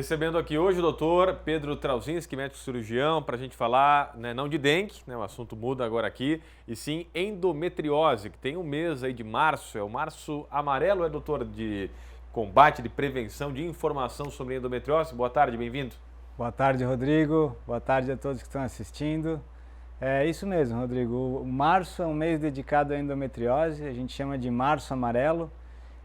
Recebendo aqui hoje o doutor Pedro Trauzinski, médico cirurgião, para a gente falar, não de dengue, o assunto muda agora aqui, e sim endometriose, que tem um mês aí de março, é o março amarelo, doutor, de combate, de prevenção, de informação sobre endometriose. Boa tarde, bem-vindo. Boa tarde, Rodrigo. Boa tarde a todos que estão assistindo. É isso mesmo, Rodrigo. O março é um mês dedicado à endometriose, a gente chama de março amarelo,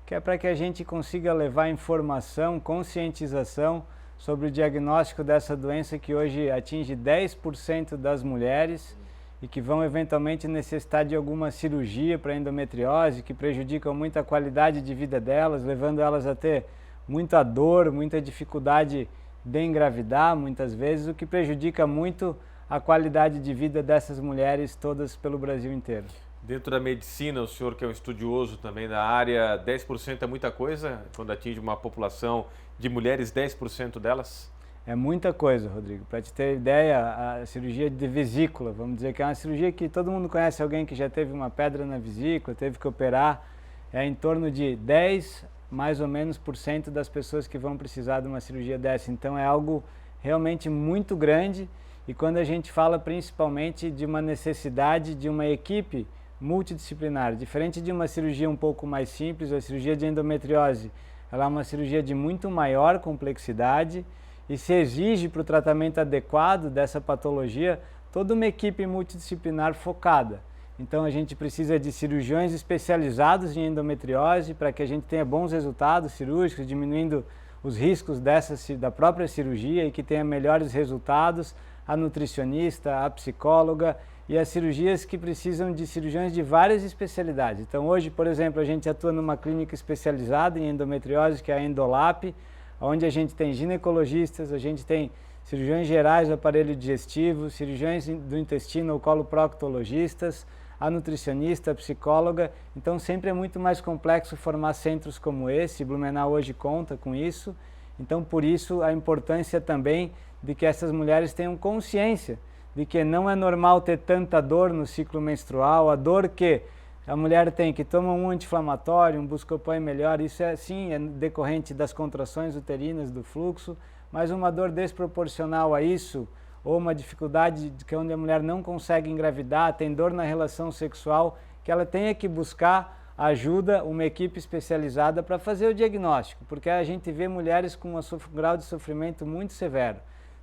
que é para que a gente consiga levar informação, conscientização sobre o diagnóstico dessa doença que hoje atinge 10% das mulheres e que vão eventualmente necessitar de alguma cirurgia para endometriose, que prejudicam muito a qualidade de vida delas, levando elas a ter muita dor, muita dificuldade de engravidar, muitas vezes, o que prejudica muito a qualidade de vida dessas mulheres todas pelo Brasil inteiro. Dentro da medicina, o senhor que é um estudioso também da área, 10% é muita coisa quando atinge uma população de mulheres, 10% delas? É muita coisa, Rodrigo. Para te ter ideia, a cirurgia de vesícula, vamos dizer que é uma cirurgia que todo mundo conhece alguém que já teve uma pedra na vesícula, teve que operar, é em torno de 10, mais ou menos, por cento das pessoas que vão precisar de uma cirurgia dessa. Então é algo realmente muito grande e quando a gente fala principalmente de uma necessidade de uma equipe multidisciplinar, diferente de uma cirurgia um pouco mais simples, a cirurgia de endometriose, ela é uma cirurgia de muito maior complexidade e se exige para o tratamento adequado dessa patologia toda uma equipe multidisciplinar focada. Então a gente precisa de cirurgiões especializados em endometriose para que a gente tenha bons resultados cirúrgicos, diminuindo os riscos da própria cirurgia e que tenha melhores resultados, a nutricionista, a psicóloga e as cirurgias que precisam de cirurgiões de várias especialidades. Então hoje, por exemplo, a gente atua numa clínica especializada em endometriose, que é a Endolap, onde a gente tem ginecologistas, a gente tem cirurgiões gerais do aparelho digestivo, cirurgiões do intestino ou coloproctologistas, a nutricionista, a psicóloga. Então sempre é muito mais complexo formar centros como esse, Blumenau hoje conta com isso. Então por isso a importância também de que essas mulheres tenham consciência de que não é normal ter tanta dor no ciclo menstrual, a dor que a mulher tem, que toma um anti-inflamatório, um Buscopan melhor, isso é sim, é decorrente das contrações uterinas, do fluxo, mas uma dor desproporcional a isso, ou uma dificuldade que onde a mulher não consegue engravidar, tem dor na relação sexual, que ela tenha que buscar ajuda, uma equipe especializada para fazer o diagnóstico, porque a gente vê mulheres com um grau de sofrimento muito severo.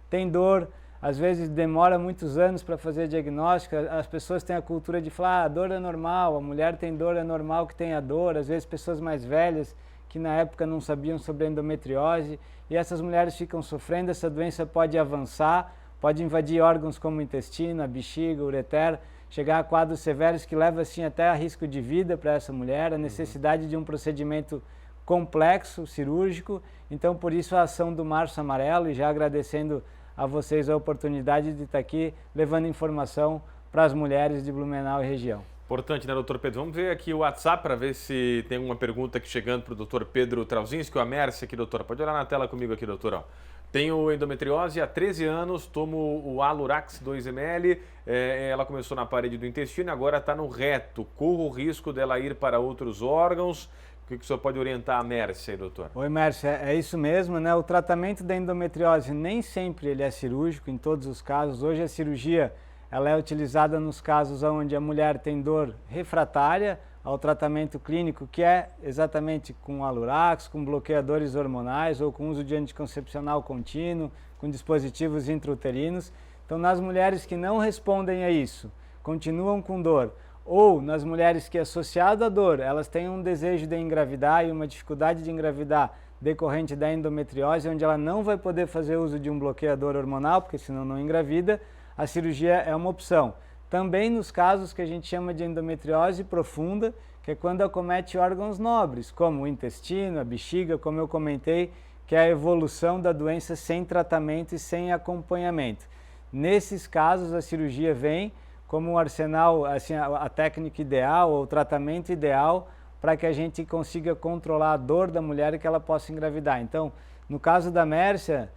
Tem dor, às vezes demora muitos anos para fazer diagnóstico, as pessoas têm a cultura de falar, a dor é normal, a mulher tem dor, é normal que tenha dor, às vezes pessoas mais velhas que na época não sabiam sobre a endometriose, e essas mulheres ficam sofrendo, essa doença pode avançar, pode invadir órgãos como o intestino, a bexiga, o ureter, chegar a quadros severos que levam assim até a risco de vida para essa mulher, a necessidade de um procedimento complexo, cirúrgico. Então por isso a ação do Março Amarelo, e já agradecendo a vocês a oportunidade de estar aqui levando informação para as mulheres de Blumenau e região. Importante, né, doutor Pedro? Vamos ver aqui o WhatsApp para ver se tem alguma pergunta aqui chegando para o doutor Pedro Trauzinski, ou a Mércia aqui, doutora. Pode olhar na tela comigo aqui, doutora. Tenho endometriose há 13 anos, tomo o Alurax 2 ml, ela começou na parede do intestino e agora está no reto. Corro o risco dela ir para outros órgãos. O que o senhor pode orientar a Mércia, doutor? Oi, Mércia, é isso mesmo, né? O tratamento da endometriose nem sempre ele é cirúrgico, em todos os casos. Hoje a cirurgia ela é utilizada nos casos onde a mulher tem dor refratária ao tratamento clínico, que é exatamente com Alurax, com bloqueadores hormonais ou com uso de anticoncepcional contínuo, com dispositivos intrauterinos. Então, nas mulheres que não respondem a isso, continuam com dor, ou nas mulheres que, associado à dor, elas têm um desejo de engravidar e uma dificuldade de engravidar decorrente da endometriose, onde ela não vai poder fazer uso de um bloqueador hormonal, porque senão não engravida, a cirurgia é uma opção. Também nos casos que a gente chama de endometriose profunda, que é quando acomete órgãos nobres, como o intestino, a bexiga, como eu comentei, que é a evolução da doença sem tratamento e sem acompanhamento. Nesses casos, a cirurgia vem como um arsenal, assim, a técnica ideal, ou o tratamento ideal, para que a gente consiga controlar a dor da mulher e que ela possa engravidar. Então, no caso da Mércia,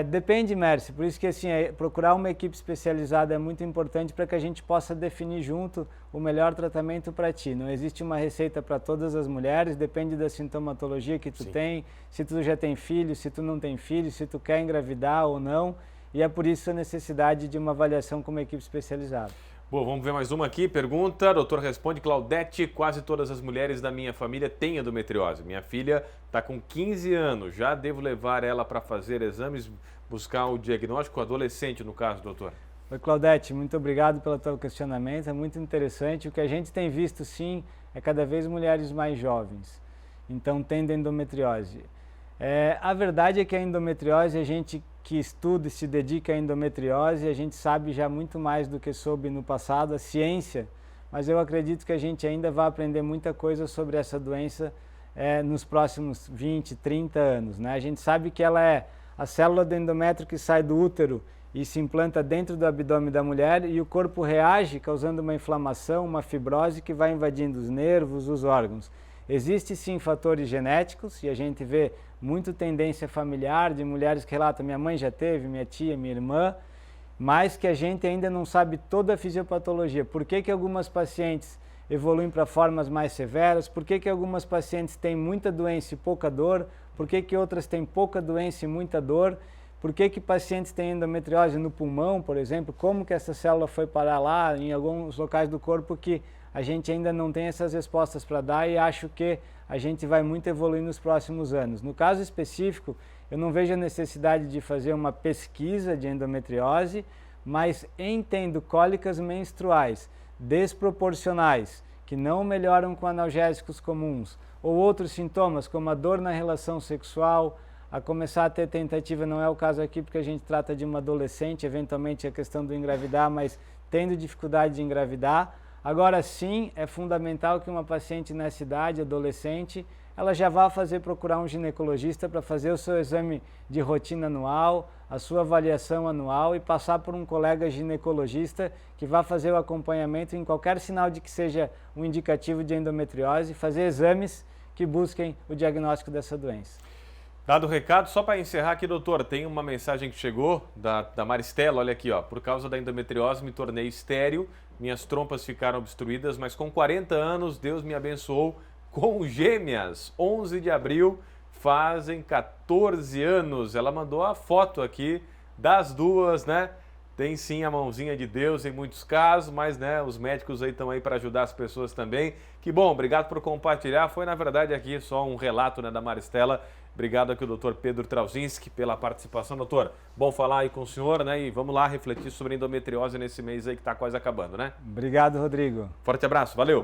Depende, Mércio, por isso que assim, procurar uma equipe especializada é muito importante para que a gente possa definir junto o melhor tratamento para ti. Não existe uma receita para todas as mulheres, depende da sintomatologia que tu tem, se tu já tem filho, se tu não tem filho, se tu quer engravidar ou não, e é por isso a necessidade de uma avaliação com uma equipe especializada. Bom, vamos ver mais uma aqui. Pergunta, doutor responde, Claudete, quase todas as mulheres da minha família têm endometriose. Minha filha está com 15 anos, já devo levar ela para fazer exames, buscar o diagnóstico adolescente, no caso, doutor? Oi, Claudete, muito obrigado pelo teu questionamento, é muito interessante. O que a gente tem visto, sim, é cada vez mulheres mais jovens, então tendo endometriose. A verdade é que a endometriose, a gente que estuda e se dedica à endometriose, a gente sabe já muito mais do que soube no passado, a ciência, mas eu acredito que a gente ainda vai aprender muita coisa sobre essa doença nos próximos 20, 30 anos. Né? A gente sabe que ela é a célula do endométrio que sai do útero e se implanta dentro do abdômen da mulher e o corpo reage causando uma inflamação, uma fibrose que vai invadindo os nervos, os órgãos. Existem sim fatores genéticos e a gente vê muito tendência familiar de mulheres que relatam, minha mãe já teve, minha tia, minha irmã, mas que a gente ainda não sabe toda a fisiopatologia. Por que algumas pacientes evoluem para formas mais severas? Por que algumas pacientes têm muita doença e pouca dor? Por que outras têm pouca doença e muita dor? Por que pacientes têm endometriose no pulmão, por exemplo? Como que essa célula foi parar lá em alguns locais do corpo que a gente ainda não tem essas respostas para dar e acho que a gente vai muito evoluir nos próximos anos. No caso específico, eu não vejo a necessidade de fazer uma pesquisa de endometriose, mas entendo cólicas menstruais desproporcionais, que não melhoram com analgésicos comuns, ou outros sintomas como a dor na relação sexual, a começar a ter tentativa, não é o caso aqui porque a gente trata de uma adolescente, eventualmente a questão do engravidar, mas tendo dificuldade de engravidar. Agora sim, é fundamental que uma paciente nessa idade, adolescente, ela já vá procurar um ginecologista para fazer o seu exame de rotina anual, a sua avaliação anual e passar por um colega ginecologista que vá fazer o acompanhamento em qualquer sinal de que seja um indicativo de endometriose, fazer exames que busquem o diagnóstico dessa doença. Dado o recado, só para encerrar aqui, doutor, tem uma mensagem que chegou da Maristela, olha aqui, ó, por causa da endometriose me tornei estéril, minhas trompas ficaram obstruídas, mas com 40 anos Deus me abençoou com gêmeas. 11 de abril, fazem 14 anos. Ela mandou a foto aqui das duas, né? Tem sim a mãozinha de Deus em muitos casos, mas né, os médicos aí estão aí para ajudar as pessoas também. Que bom, obrigado por compartilhar. Foi na verdade aqui só um relato, né, da Maristela. Obrigado aqui ao doutor Pedro Trauzinski pela participação. Doutor, bom falar aí com o senhor, né? E vamos lá refletir sobre endometriose nesse mês aí que está quase acabando, né? Obrigado, Rodrigo. Forte abraço, valeu!